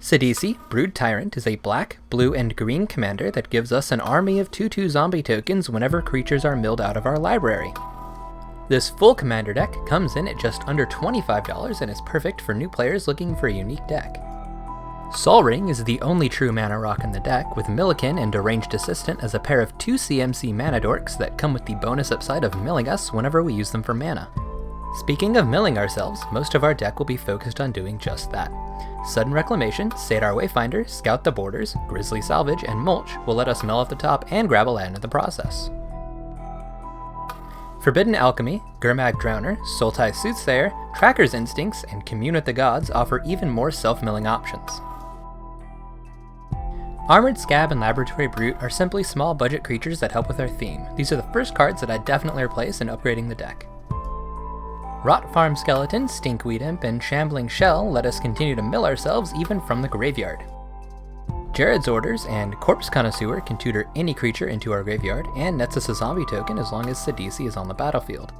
Sidisi, Brood Tyrant, is a black, blue, and green commander that gives us an army of 2/2 zombie tokens whenever creatures are milled out of our library. This full commander deck comes in at just under $25 and is perfect for new players looking for a unique deck. Sol Ring is the only true mana rock in the deck, with Millikin and Deranged Assistant as a pair of 2 CMC mana dorks that come with the bonus upside of milling us whenever we use them for mana. Speaking of milling ourselves, most of our deck will be focused on doing just that. Sudden Reclamation, Sadar Wayfinder, Scout the Borders, Grizzly Salvage, and Mulch will let us mill off the top and grab a land in the process. Forbidden Alchemy, Gurmag Drowner, Sultai Soothsayer, Tracker's Instincts, and Commune with the Gods offer even more self-milling options. Armored Scab and Laboratory Brute are simply small budget creatures that help with our theme. These are the first cards that I'd definitely replace in upgrading the deck. Rot Farm Skeleton, Stinkweed Imp, and Shambling Shell let us continue to mill ourselves even from the graveyard. Jared's Orders and Corpse Connoisseur can tutor any creature into our graveyard and nets us a zombie token as long as Sidisi is on the battlefield.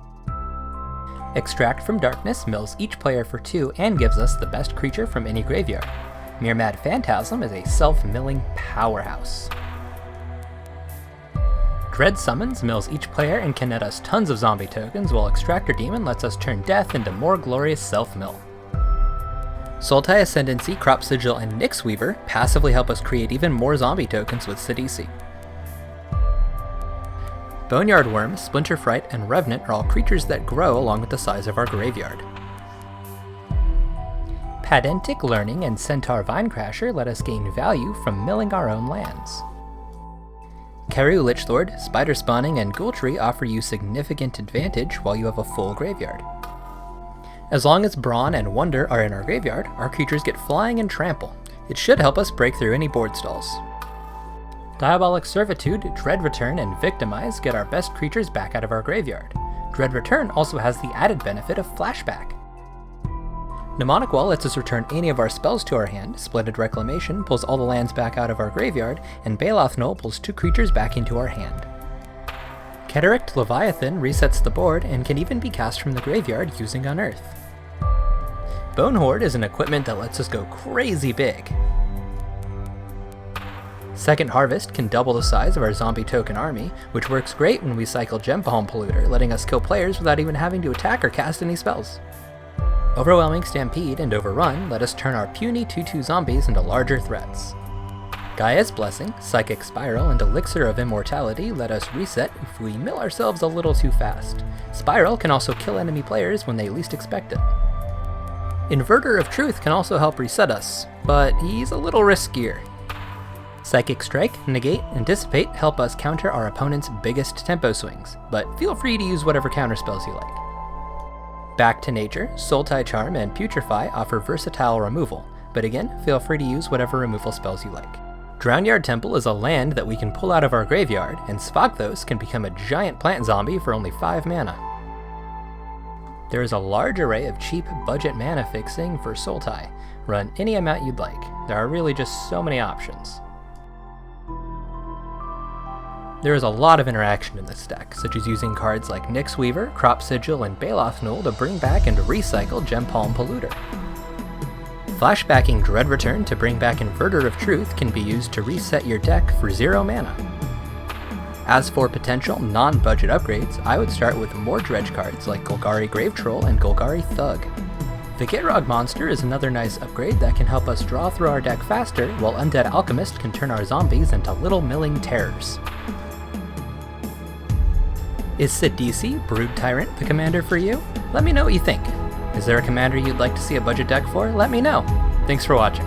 Extract from Darkness mills each player for 2 and gives us the best creature from any graveyard. Mirmad Phantasm is a self-milling powerhouse. Dread Summons mills each player and can net us tons of zombie tokens, while Extractor Demon lets us turn death into more glorious self-mill. Sultai Ascendancy, Crop Sigil, and Nyx Weaver passively help us create even more zombie tokens with Sidisi. Boneyard Worm, Splinter Fright, and Revenant are all creatures that grow along with the size of our graveyard. Padentic Learning and Centaur Vinecrasher let us gain value from milling our own lands. Karu Lichlord, Spider Spawning, and Ghoultree offer you significant advantage while you have a full graveyard. As long as Brawn and Wonder are in our graveyard, our creatures get Flying and Trample. It should help us break through any board stalls. Diabolic Servitude, Dread Return, and Victimize get our best creatures back out of our graveyard. Dread Return also has the added benefit of Flashback. Mnemonic Wall lets us return any of our spells to our hand, Splendid Reclamation pulls all the lands back out of our graveyard, and Baloth Knoll pulls 2 creatures back into our hand. Cataract Leviathan resets the board and can even be cast from the graveyard using Unearth. Bone Horde is an equipment that lets us go crazy big. Second Harvest can double the size of our zombie token army, which works great when we cycle Gempalm Polluter, letting us kill players without even having to attack or cast any spells. Overwhelming Stampede and Overrun let us turn our puny 2/2 zombies into larger threats. Gaia's Blessing, Psychic Spiral, and Elixir of Immortality let us reset if we mill ourselves a little too fast. Spiral can also kill enemy players when they least expect it. Inverter of Truth can also help reset us, but he's a little riskier. Psychic Strike, Negate, and Dissipate help us counter our opponent's biggest tempo swings, but feel free to use whatever counterspells you like. Back to Nature, Sultai Charm, and Putrefy offer versatile removal, but again, feel free to use whatever removal spells you like. Drownyard Temple is a land that we can pull out of our graveyard, and Svagthos can become a giant plant zombie for only 5 mana. There is a large array of cheap budget mana fixing for Sultai. Run any amount you'd like. There are really just so many options. There is a lot of interaction in this deck, such as using cards like Nyx Weaver, Crop Sigil, and Baloth Knoll to bring back and recycle Gempalm Polluter. Flashbacking Dread Return to bring back Inverter of Truth can be used to reset your deck for 0 mana. As for potential non-budget upgrades, I would start with more dredge cards like Golgari Grave Troll and Golgari Thug. The Gitrog Monster is another nice upgrade that can help us draw through our deck faster, while Undead Alchemist can turn our zombies into little milling terrors. Is Sidisi, Brood Tyrant, the commander for you? Let me know what you think. Is there a commander you'd like to see a budget deck for? Let me know. Thanks for watching.